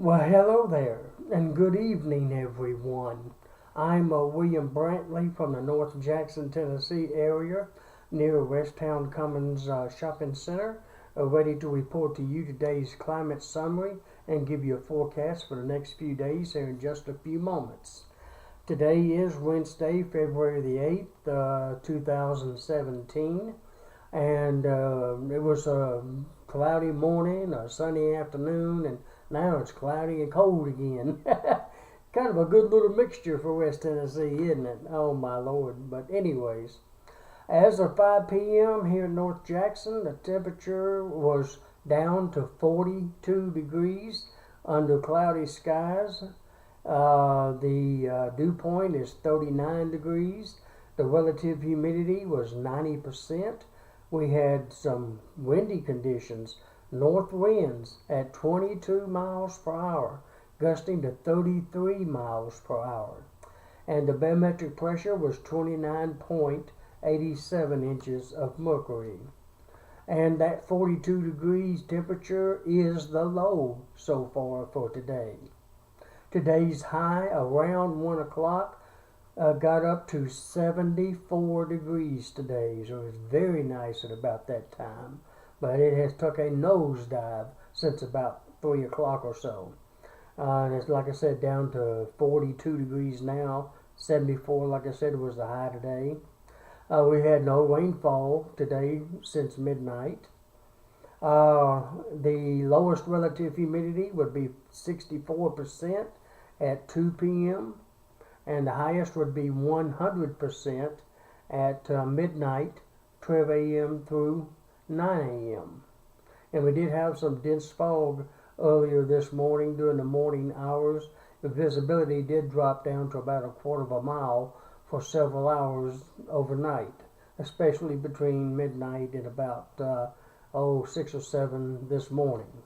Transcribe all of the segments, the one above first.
Well, hello there, and good evening, everyone. I'm William Brantley from the North Jackson, Tennessee area near Westtown Commons Shopping Center, ready to report to you today's climate summary and give you a forecast for the next few days here in just a few moments. Today is Wednesday, February the 8th, 2017, and it was a cloudy morning, a sunny afternoon, and now it's cloudy and cold again. Kind of a good little mixture for West Tennessee, isn't it? Oh my Lord. But anyways, as of 5 p.m. here in North Jackson, the temperature was down to 42 degrees under cloudy skies. The dew point is 39 degrees. The relative humidity was 90%. We had some windy conditions. North winds at 22 miles per hour, gusting to 33 miles per hour. And the barometric pressure was 29.87 inches of mercury. And that 42 degrees temperature is the low so far for today. Today's high around 1 o'clock got up to 74 degrees today, so it's very nice at about that time. But it has took a nosedive since about 3 o'clock or so. And it's, like I said, down to 42 degrees now. 74, like I said, was the high today. We had no rainfall today since midnight. The lowest relative humidity would be 64% at 2 p.m. and the highest would be 100% at midnight, 12 a.m. through 9 a.m. And we did have some dense fog earlier this morning during the morning hours. The visibility did drop down to about a quarter of a mile for several hours overnight, especially between midnight and about 6 or 7 this morning.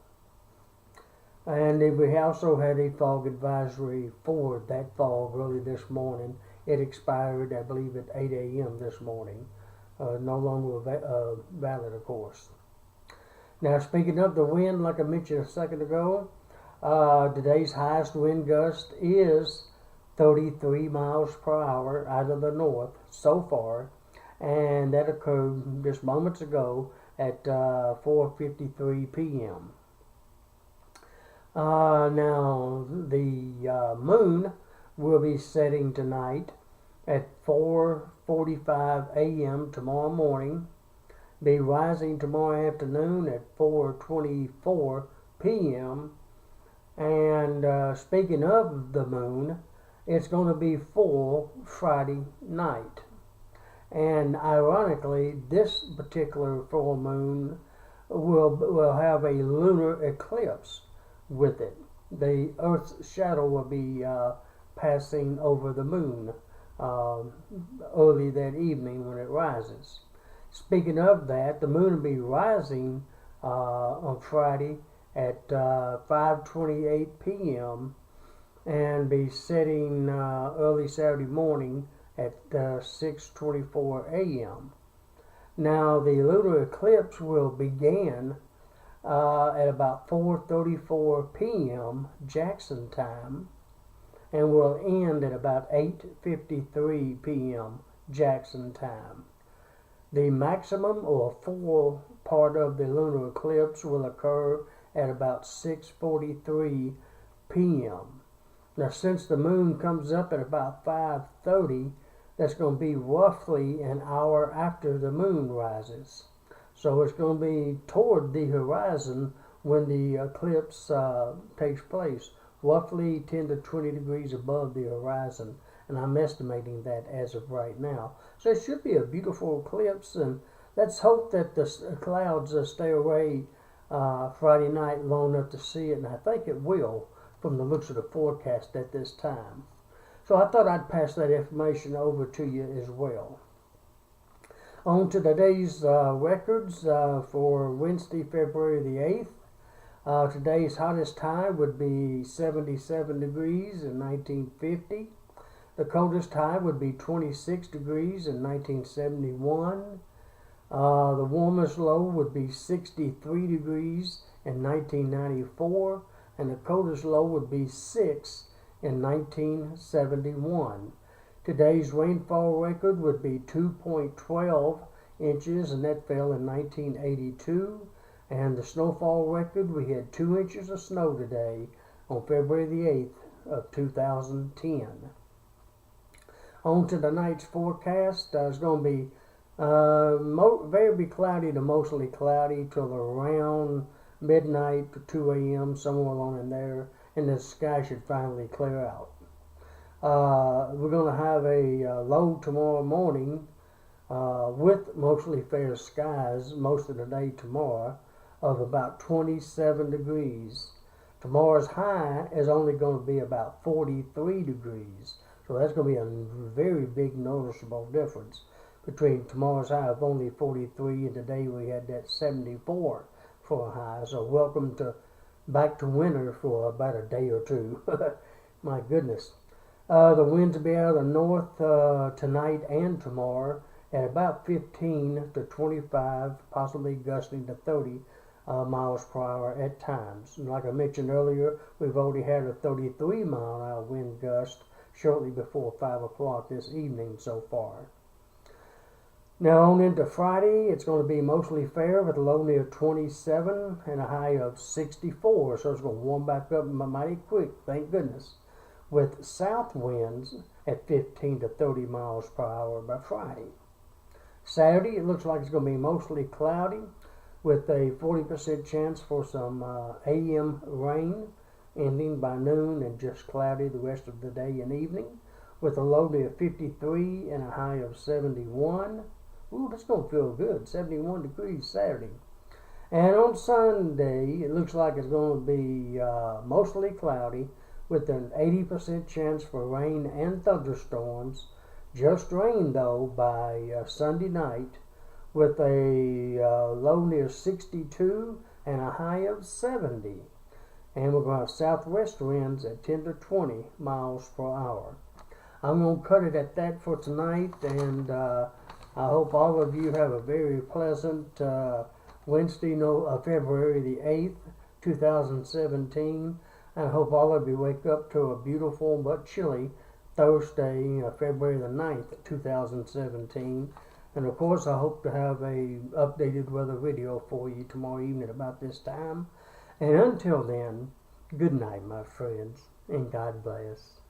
And we also had a fog advisory for that fog early this morning. It expired, I believe, at 8 a.m. this morning. No longer valid, of course. Now, speaking of the wind, like I mentioned a second ago, today's highest wind gust is 33 miles per hour out of the north so far, and that occurred just moments ago at 4:53 p.m. Now, the moon will be setting tonight at 4:45 a.m. tomorrow morning, be rising tomorrow afternoon at 4:24 p.m. And speaking of the moon, it's going to be full Friday night. And ironically, this particular full moon will have a lunar eclipse with it. The Earth's shadow will be passing over the moon early that evening when it rises. Speaking of that, the moon will be rising on Friday at 5:28 p.m. and be setting early Saturday morning at 6:24 a.m. Now, the lunar eclipse will begin at about 4:34 p.m. Jackson time and will end at about 8:53 p.m. Jackson time. The maximum or full part of the lunar eclipse will occur at about 6:43 p.m. Now, since the moon comes up at about 5:30, that's going to be roughly an hour after the moon rises. So it's going to be toward the horizon when the eclipse takes place, roughly 10 to 20 degrees above the horizon. And I'm estimating that as of right now. So it should be a beautiful eclipse, and let's hope that the clouds stay away Friday night long enough to see it, and I think it will from the looks of the forecast at this time. So I thought I'd pass that information over to you as well. On to today's records for Wednesday, February the 8th. Today's hottest high would be 77 degrees in 1950. The coldest high would be 26 degrees in 1971. The warmest low would be 63 degrees in 1994. and the coldest low would be 6 in 1971. Today's rainfall record would be 2.12 inches, and that fell in 1982. And the snowfall record, we had 2 inches of snow today on February the 8th of 2010. On to tonight's forecast. It's going to be very cloudy to mostly cloudy till around midnight to 2 a.m., somewhere along in there, and the sky should finally clear out. We're going to have a low tomorrow morning with mostly fair skies most of the day tomorrow of about 27 degrees. Tomorrow's high is only going to be about 43 degrees. So that's going to be a very big noticeable difference between tomorrow's high of only 43 and today we had that 74 for a high. So welcome back to winter for about a day or two. My goodness. The winds will be out of the north tonight and tomorrow at about 15 to 25, possibly gusting to 30 miles per hour at times. And like I mentioned earlier, we've already had a 33 mile an hour wind gust shortly before 5 o'clock this evening so far. Now on into Friday, it's going to be mostly fair with a low near 27 and a high of 64. So it's going to warm back up mighty quick, thank goodness, with south winds at 15 to 30 miles per hour by Friday. Saturday, it looks like it's going to be mostly cloudy with a 40% chance for some AM rain, ending by noon, and just cloudy the rest of the day and evening with a low near 53 and a high of 71. Ooh, that's going to feel good, 71 degrees Saturday. And on Sunday, it looks like it's going to be mostly cloudy with an 80% chance for rain and thunderstorms. Just rain, though, by Sunday night with a low near 62 and a high of 70. And we're going to have southwest winds at 10 to 20 miles per hour. I'm going to cut it at that for tonight, and I hope all of you have a very pleasant Wednesday, February the 8th, 2017. And I hope all of you wake up to a beautiful but chilly Thursday, February the 9th, 2017. And of course, I hope to have a updated weather video for you tomorrow evening about this time. And until then, good night, my friends, and God bless.